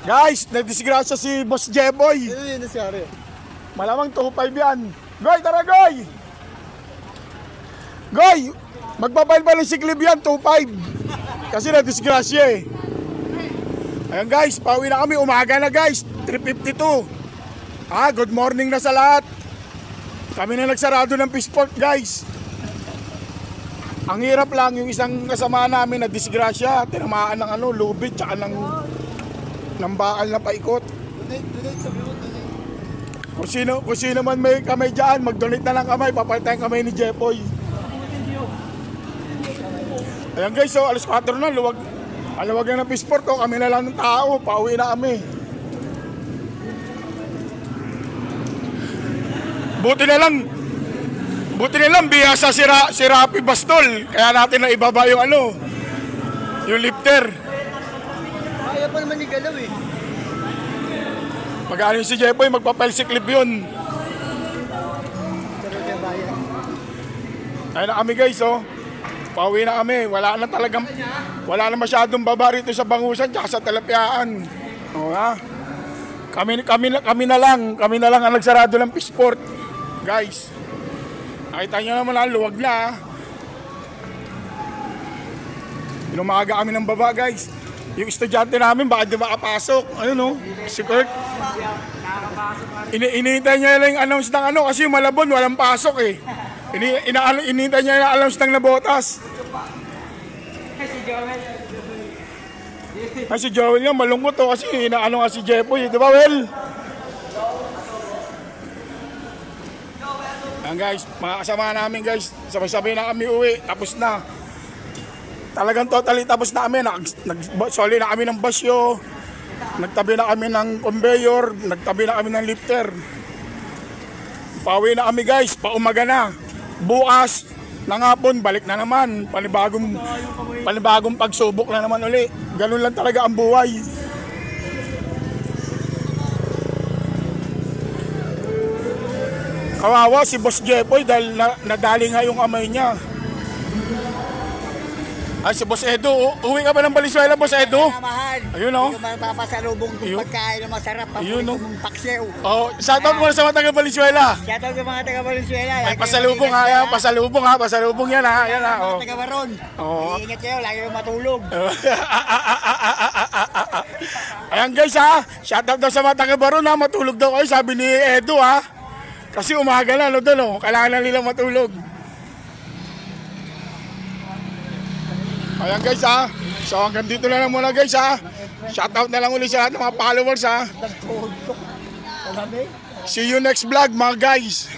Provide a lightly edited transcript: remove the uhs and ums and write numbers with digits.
Guys, nadisgrasya si Boss Jeboy. Ano yun nasyari? Malamang 2.5 yan. Goy, tara Goy! Goy, magpapail ng siklib yan, 2.5. Kasi nadisgrasya eh. Ayan guys, pauwi na kami. Umaga na guys, 3:52. Good morning na sa lahat. Kami na nagsarado ng Fishport guys. Ang hirap lang yung isang kasama namin na disgrasya, tinamaan ng lubid tsaka ng baal na paikot. Kung sino man may kamay dyan, mag-donate na lang kamay, papalitan kamay ni Jepoy. Ayan guys, so alas 4 na, luwag na ng Fishport ko, kami na lang ng tao, pauwi na kami. Buti na lang biyasa si Rapi Bastol, kaya natin na ibaba yung yung lifter. Kaya pa naman igalaw eh. Pag-ano si Jepoy, magpapel-si clip yun. Ayun na kami guys, oh. Pauwi na kami. Wala na masyadong baba rito sa Bangusan tsaka sa Talapyaan. O ha? Kami na lang ang nagsarado ng Fishport. Guys. Nakita nyo naman ang luwag na. Inumaga kami ng baba guys. Yung estudyante namin baka di makapasok. Ayun o, si Kurt. Inihintay niya lang yung announce ng kasi yung Malabon walang pasok eh. Inihintay niya yung announce ng Nabotas. Si Joel nga malungkot to kasi inaano nga si Jepoy, di ba Well? Ayan guys, mga kasama namin guys, sabay-sabay na kami uwi, tapos na. Talagang totally tapos na kami, soli na kami ng basyo, nagtabi na kami ng conveyor, nagtabi na kami ng lifter. Pauwi na kami guys, paumaga na. Bukas ng hapon, balik na naman, panibagong pagsubok na naman uli. Ganun lang talaga ang buhay. Kawawa si Boss Jepoy dahil nadali nga yung amay niya. Ay, si Boss Edo, uwi ka ba ng Valenzuela, Boss Edo? Ayun o. Hindi ko mapapasalubong kung pagkain na masarap. Ayun o. Paksiw. Shoutout mo na sa mga taga Valenzuela. Shoutout sa mga taga Valenzuela. Ay, pasalubong yan ha. Yan ha. Taga Baron. Iingat kayo, lagi yung matulog. Ayan guys ha, shoutout daw sa mga taga Baron ha, matulog daw kayo, sabi ni Edo ha. Kasi umaga na, kailangan na nila matulog. Ayan guys ha, so hanggang dito na lang muna guys ha. Shoutout na lang ulit sa lahat ng mga followers ha. See you next vlog mga guys.